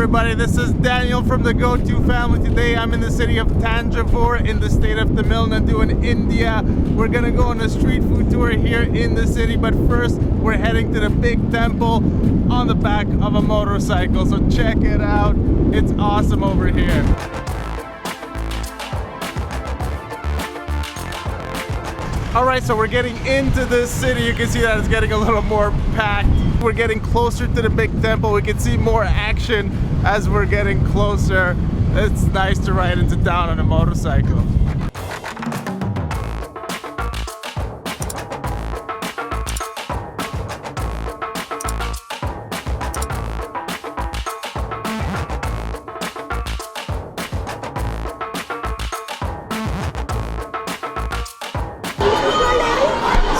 everybody, this is Daniel from the Go-To Family. Today I'm in the city of Thanjavur in the state of Tamil Nadu in India. We're gonna go on a street food tour here in the city, but first we're heading to the big temple on the back of a motorcycle. So check it out, it's awesome over here. Alright, so we're getting into this city. You can see that it's getting a little more packed. We're getting closer to the big temple. We can see more action as we're getting closer. It's nice to ride into town on a motorcycle.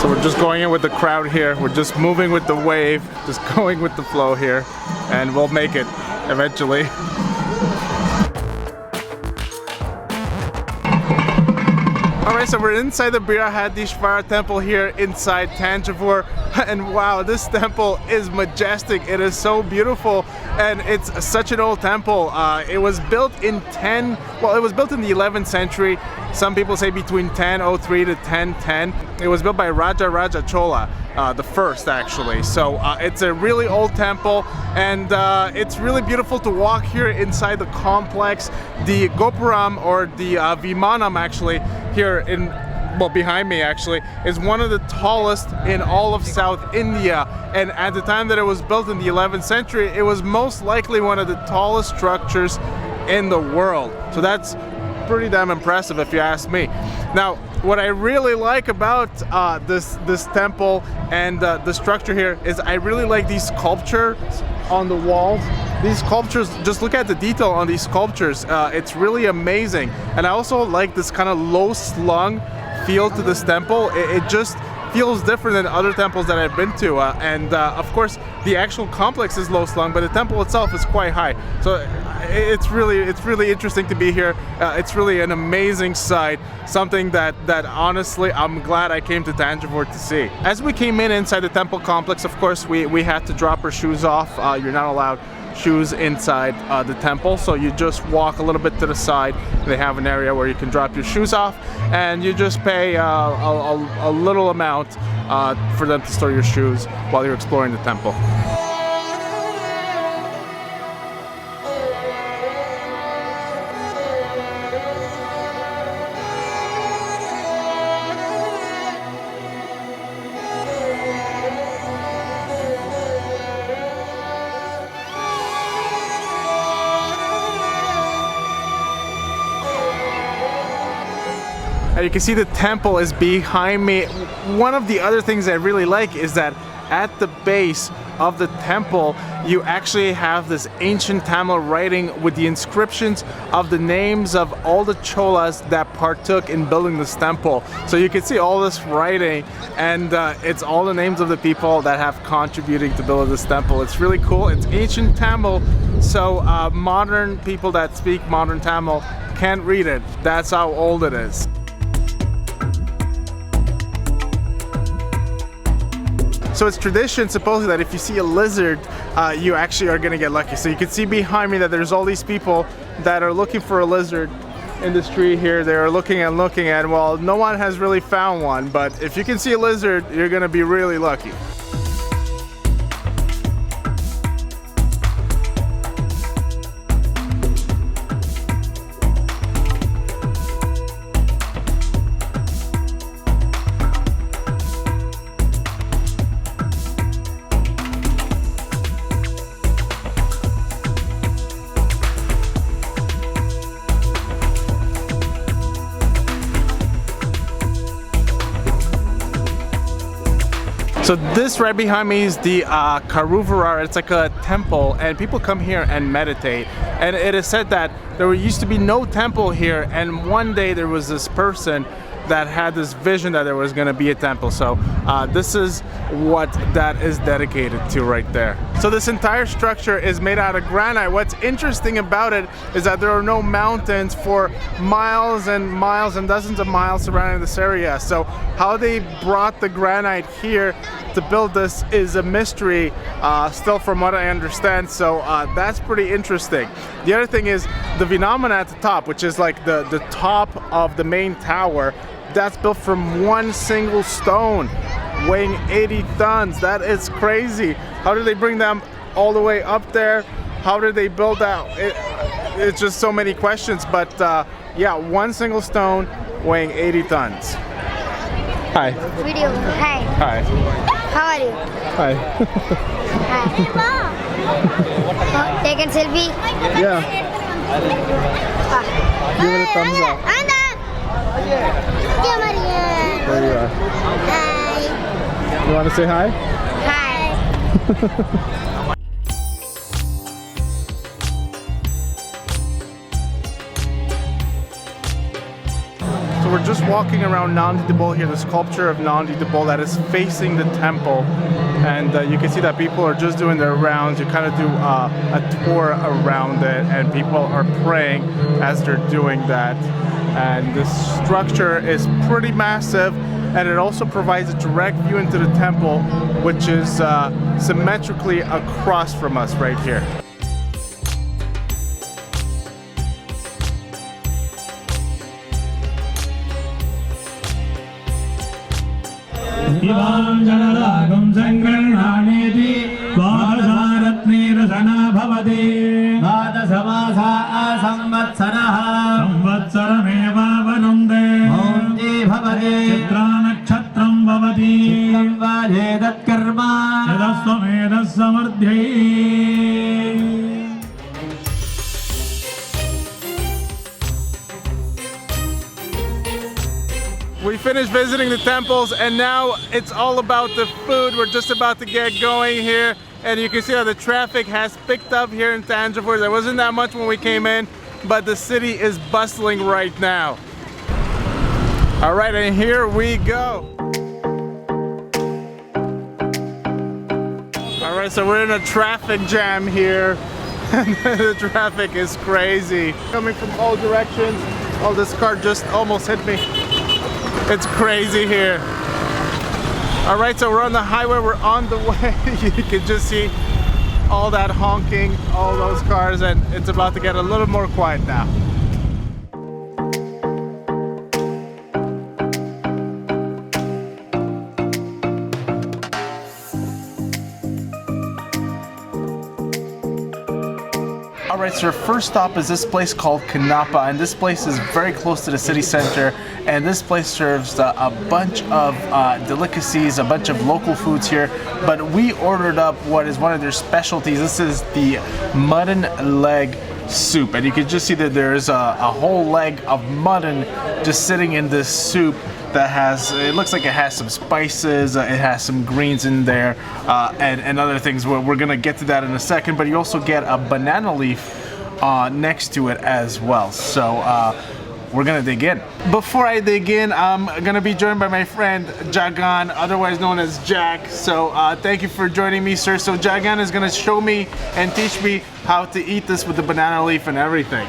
So we're just going in with the crowd here. We're just moving with the wave, just going with the flow here, and we'll make it eventually. Alright, so we're inside the Brihadisvara Temple here inside Thanjavur, and wow, this temple is majestic. It is so beautiful, and it's such an old temple. It was built in it was built in the 11th century. Some people say between 1003 to 1010. It was built by Raja Chola, the first actually. So it's a really old temple, and it's really beautiful to walk here inside the complex. The Gopuram, or the Vimanam actually, here behind me actually, is one of the tallest in all of South India. And at the time that it was built in the 11th century, it was most likely one of the tallest structures in the world. So that's pretty damn impressive if you ask me. Now, what I really like about this temple and the structure here is I really like these sculptures on the walls. These sculptures, just look at the detail on these sculptures. It's really amazing. And I also like this kind of low slung feel to this temple. It just feels different than other temples that I've been to, and of course the actual complex is low slung, but the temple itself is quite high. So it's really interesting to be here. It's really an amazing sight, something that honestly I'm glad I came to Thanjavur to see. As we came inside the temple complex, of course we had to drop our shoes off. You're not allowed shoes inside the temple, so you just walk a little bit to the side. They have an area where you can drop your shoes off, and you just pay a little amount for them to store your shoes while you're exploring the temple. And you can see the temple is behind me. One of the other things I really like is that at the base of the temple, you actually have this ancient Tamil writing with the inscriptions of the names of all the Cholas that partook in building this temple. So you can see all this writing, and it's all the names of the people that have contributed to build this temple. It's really cool. It's ancient Tamil, so modern people that speak modern Tamil can't read it. That's how old it is. So it's tradition supposedly that if you see a lizard, you actually are gonna get lucky. So you can see behind me that there's all these people that are looking for a lizard in this tree here. They're looking and looking, and well, no one has really found one, but if you can see a lizard, you're gonna be really lucky. So this right behind me is the Karuvara. It's like a temple, and people come here and meditate. And it is said that there used to be no temple here, and one day there was this person that had this vision that there was going to be a temple. So this is what that is dedicated to right there. So this entire structure is made out of granite. What's interesting about it is that there are no mountains for miles and miles and dozens of miles surrounding this area. So how they brought the granite here to build this is a mystery, still from what I understand. So that's pretty interesting. The other thing is the Vinamana at the top, which is like the top of the main tower. That's built from one single stone, weighing 80 tons. That is crazy. How did they bring them all the way up there? How did they build that? It's just so many questions. But yeah, one single stone weighing 80 tons. Hi. Video. Hi. Hi. How are you? Hi. Hi. Taking selfie? Yeah. Give it a thumbs up. There you are. Hi. You want to say hi? Hi. So we're just walking around Nandi the Bull here, the sculpture of Nandi the Bull that is facing the temple. And you can see that people are just doing their rounds. You kind of do a tour around it, and people are praying as they're doing that. And this structure is pretty massive, and it also provides a direct view into the temple, which is symmetrically across from us right here. We finished visiting the temples, and now it's all about the food. We're just about to get going here, and you can see how the traffic has picked up here in Thanjavur. There wasn't that much when we came in, but the city is bustling right now. All right, and here we go. All right, so we're in a traffic jam here. The traffic is crazy. Coming from all directions. Oh, this car just almost hit me. It's crazy here. All right, so we're on the highway, we're on the way. You can just see all that honking, all those cars, and it's about to get a little more quiet now. Alright, so our first stop is this place called Kannappa, and this place is very close to the city center, and this place serves a bunch of delicacies, a bunch of local foods here, but we ordered up what is one of their specialties. This is the mutton leg soup, and you can just see that there's a whole leg of mutton just sitting in this soup that has, it looks like it has some spices, it has some greens in there, and other things. We're gonna get to that in a second, but you also get a banana leaf next to it as well. So we're gonna dig in. Before I dig in, I'm gonna be joined by my friend Jagan, otherwise known as Jack. So thank you for joining me, sir. So Jagan is gonna show me and teach me how to eat this with the banana leaf and everything.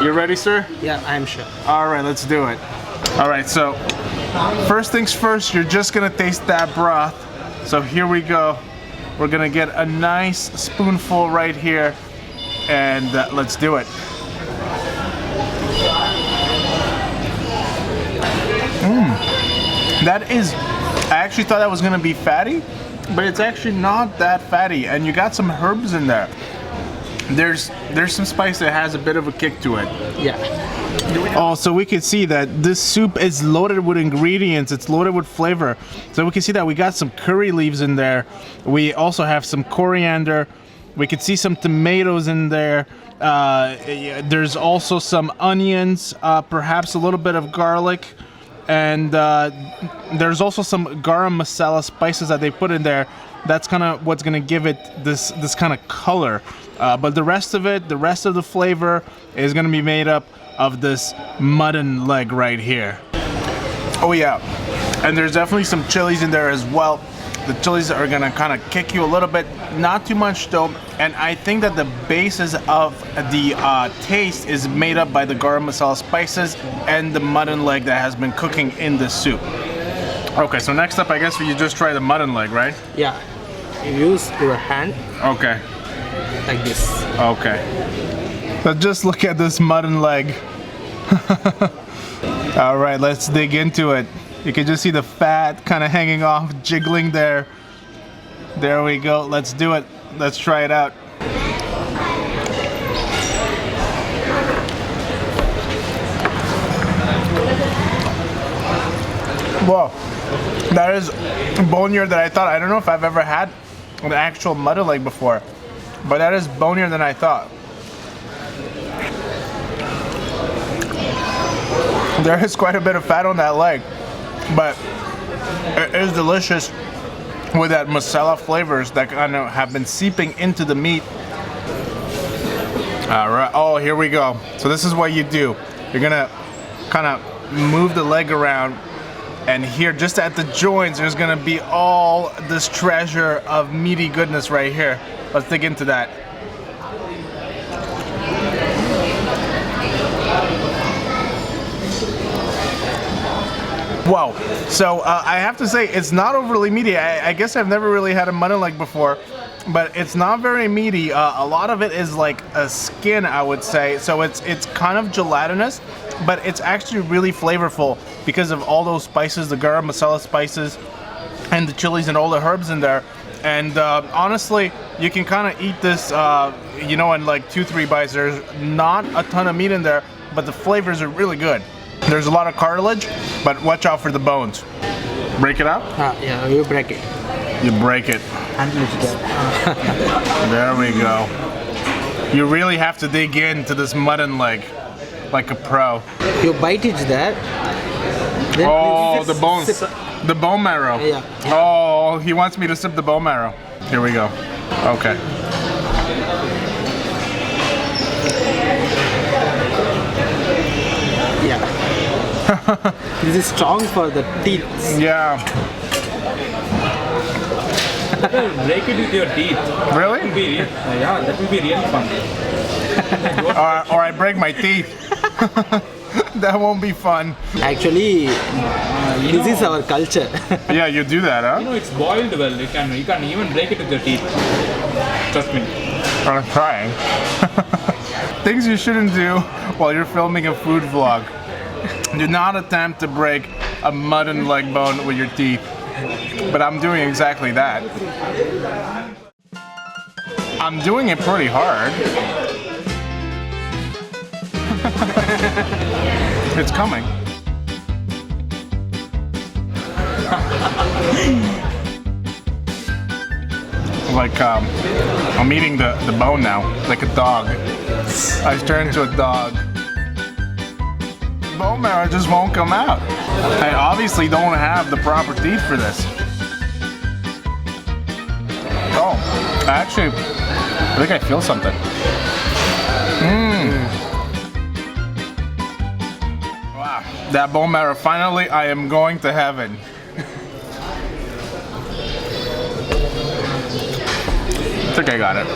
You ready, sir? Yeah, I'm sure. All right, let's do it. All right, so first things first, you're just gonna taste that broth. So here we go. We're gonna get a nice spoonful right here, and let's do it. That is, I actually thought that was gonna be fatty, but it's actually not that fatty, and you got some herbs in there. There's some spice that has a bit of a kick to it. Yeah. Oh, so we can see that this soup is loaded with ingredients. It's loaded with flavor. So we can see that we got some curry leaves in there. We also have some coriander. We can see some tomatoes in there. There's also some onions, perhaps a little bit of garlic. And there's also some garam masala spices that they put in there. That's kind of what's gonna give it this kind of color. But the rest of it, the rest of the flavor is gonna be made up of this mutton leg right here. Oh yeah, and there's definitely some chilies in there as well. The chilies are gonna kind of kick you a little bit, not too much though. And I think that the basis of the taste is made up by the garam masala spices and the mutton leg that has been cooking in the soup. Okay, so next up, I guess you just try the mutton leg, right? Yeah. You use your hand Okay. like this. Okay. So just look at this mutton leg. All right, let's dig into it. You can just see the fat kind of hanging off, jiggling there. There we go. Let's do it. Let's try it out. Whoa, that is bonier than I thought. I don't know if I've ever had an actual mutton leg before, but that is bonier than I thought. There is quite a bit of fat on that leg, but it is delicious with that masala flavors that kind of have been seeping into the meat. All right, oh, here we go. So this is what you do. You're gonna kind of move the leg around, and here just at the joints, there's gonna be all this treasure of meaty goodness right here. Let's dig into that. Wow, so I have to say it's not overly meaty. I guess I've never really had a mutton leg before, but it's not very meaty. A lot of it is like a skin, I would say. So it's kind of gelatinous, but it's actually really flavorful because of all those spices, the garam masala spices, and the chilies and all the herbs in there. And honestly, you can kind of eat this, you know, in like 2-3 bites. There's not a ton of meat in there, but the flavors are really good. There's a lot of cartilage, but watch out for the bones. Break it out? Yeah, you break it. You break it. And There we go. You really have to dig into this mutton leg like a pro. you bite it there. Then Oh, you the bones. sip. The bone marrow. Yeah. Oh, he wants me to sip the bone marrow. Here we go. Okay. Yeah. This is strong for the teeth. Yeah. Break it with your teeth. Really? Yeah, that will be really fun. Or I break my teeth. That won't be fun. Actually, this is our culture. Yeah, you do that, You huh? know, it's boiled well. You can even break it with your teeth. Trust me. I'm trying. Things you shouldn't do while you're filming a food vlog. Do not attempt to break a mutton leg bone with your teeth. But I'm doing exactly that. I'm doing it pretty hard. It's coming. Like I'm eating the bone now, like a dog. I've turned into a dog. Bone marrow just won't come out. I obviously don't have the proper teeth for this. Oh, actually, I think I feel something. Wow, that bone marrow, finally I am going to heaven. I think I got it.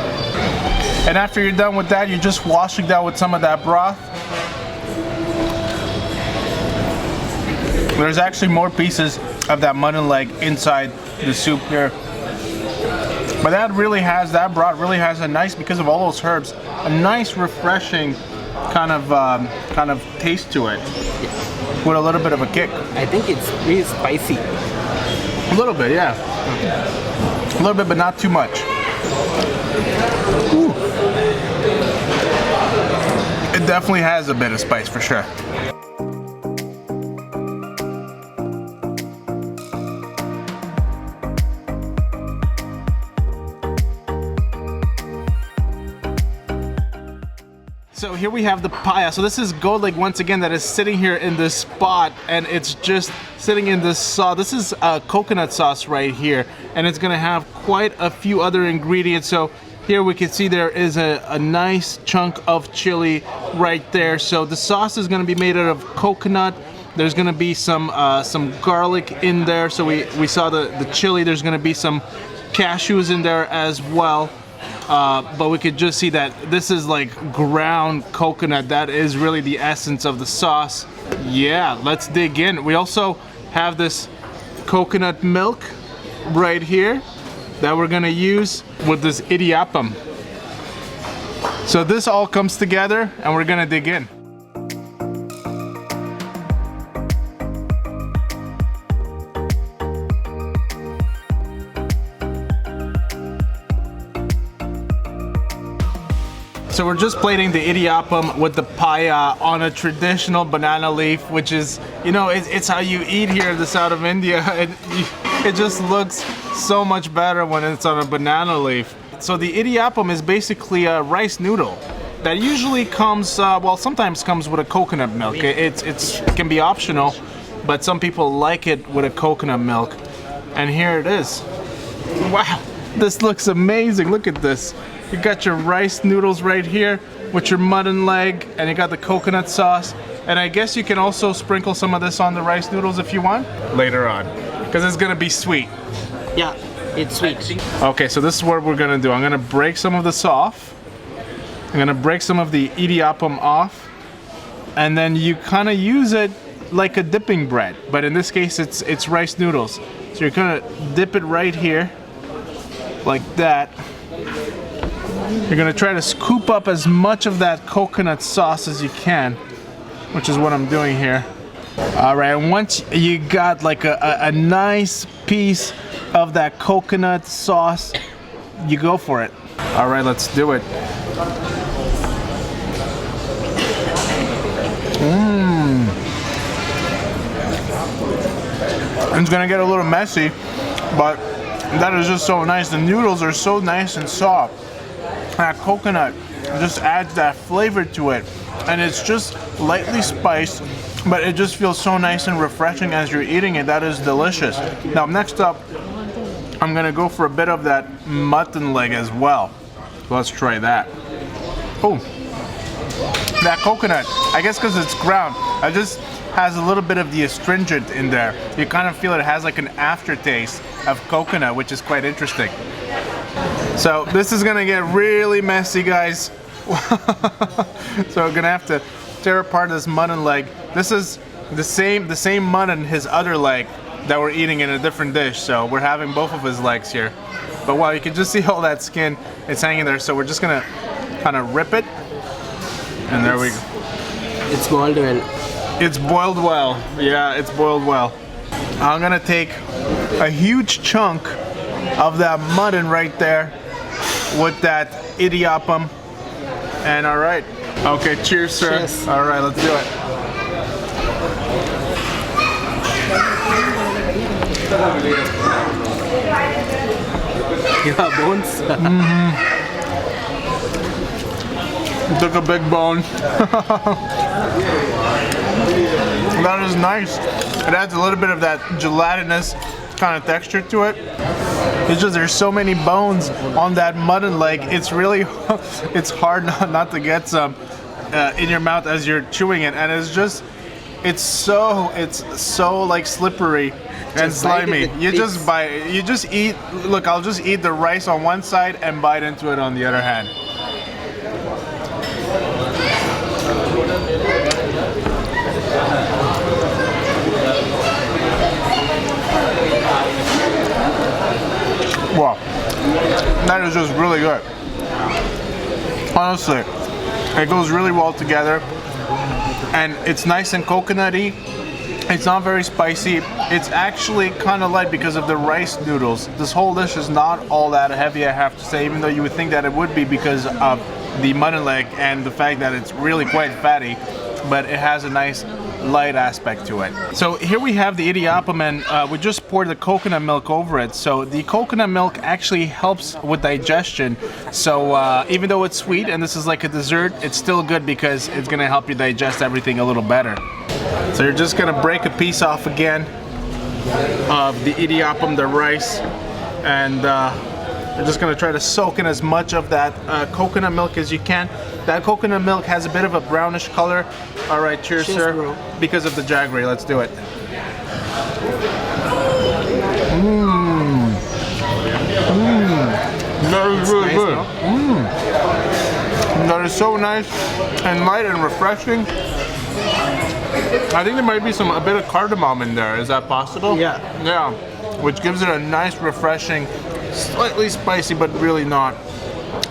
And after you're done with that, you're just washing down with some of that broth. There's actually more pieces of that mutton leg inside the soup here. But that broth really has a nice, because of all those herbs, a nice refreshing kind of taste to it. With a little bit of a kick. I think it's really spicy. A little bit, yeah. A little bit, but not too much. Ooh. It definitely has a bit of spice for sure. So here we have the paya. So this is goat leg once again that is sitting here in this spot, and it's just sitting in this sauce. This is coconut sauce right here, and it's gonna have quite a few other ingredients. So here we can see there is a nice chunk of chili right there. So the sauce is gonna be made out of coconut There's gonna be some garlic in there. So we saw the chili. There's gonna be some cashews in there as well. But we could just see that this is like ground coconut. That is really the essence of the sauce. Yeah, let's dig in. We also have this coconut milk right here that we're gonna use with this idiyappam. So this all comes together and we're gonna dig in. So we're just plating the idiyappam with the paya on a traditional banana leaf, which is, you know, it's how you eat here in the south of India. It just looks so much better when it's on a banana leaf. So the idiyappam is basically a rice noodle that usually comes, well, sometimes comes with a coconut milk. It can be optional, but some people like it with a coconut milk. And here it is. Wow, this looks amazing. Look at this. You got your rice noodles right here with your mutton leg, and you got the coconut sauce. And I guess you can also sprinkle some of this on the rice noodles if you want later on, because it's gonna be sweet. Yeah, it's sweet. Okay, so this is what we're gonna do. I'm gonna break some of this off. I'm gonna break some of the idiyappam off, and then you kind of use it like a dipping bread, but in this case it's rice noodles. So you're gonna dip it right here, like that. You're gonna try to scoop up as much of that coconut sauce as you can, which is what I'm doing here. All right, once you got like a nice piece of that coconut sauce, you go for it. All right, let's do it. It's gonna get a little messy, but that is just so nice. The noodles are so nice and soft. That coconut just adds that flavor to it, and it's just lightly spiced, but it just feels so nice and refreshing as you're eating it. That is delicious. Now next up, I'm gonna go for a bit of that mutton leg as well. So let's try that. Oh, that coconut, I guess because it's ground, it just has a little bit of the astringent in there. You kind of feel it has like an aftertaste of coconut, which is quite interesting. So this is gonna get really messy, guys. So we're gonna have to tear apart this mutton leg. This is the same mutton, his other leg, that we're eating in a different dish. So we're having both of his legs here. But wow, you can just see all that skin, it's hanging there. So we're just gonna kind of rip it. And there we go. It's boiled well. It's boiled well. Yeah, it's boiled well. I'm gonna take a huge chunk of that mutton right there with that idiyappam. And all right. Okay, cheers, sir. Cheers. All right, let's do it. Yeah, bones. Took a big bone. That is nice. It adds a little bit of that gelatinous kind of texture to it. It's just there's so many bones on that mutton leg. It's really, it's hard not to get some in your mouth as you're chewing it, and it's just, it's so like slippery and slimy. You just bite, you just eat. Look, I'll just eat the rice on one side and bite into it on the other hand. Wow, that is just really good. Honestly, it goes really well together, and it's nice and coconutty. It's not very spicy. It's actually kind of light because of the rice noodles. This whole dish is not all that heavy, I have to say, even though you would think that it would be because of the mutton leg and the fact that it's really quite fatty, but it has a nice light aspect to it. So here we have the idiyappam, and we just poured the coconut milk over it. So the coconut milk actually helps with digestion. So even though it's sweet and this is like a dessert, it's still good because it's gonna help you digest everything a little better. So you're just gonna break a piece off again of the idiyappam, the rice, and you're just gonna try to soak in as much of that coconut milk as you can. That coconut milk has a bit of a brownish color. All right, cheers, Cheers, sir. bro. Because of the jaggery, let's do it. That is really nice, good. no? That is so nice and light and refreshing. I think there might be a bit of cardamom in there. Is that possible? Yeah. Yeah, which gives it a nice, refreshing, slightly spicy, but really not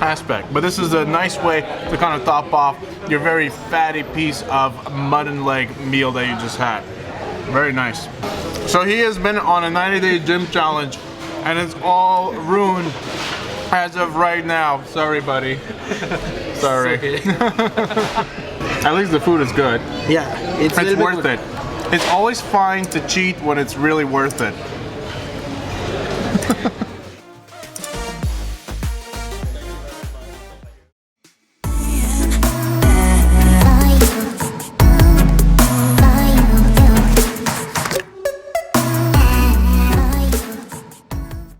aspect. But this is a nice way to kind of top off your very fatty piece of mutton leg meal that you just had. Very nice. So he has been on a 90-day gym challenge, and it's all ruined as of right now. Sorry, buddy. Sorry. At least the food is good. Yeah, it's Worth it. It's always fine to cheat when it's really worth it.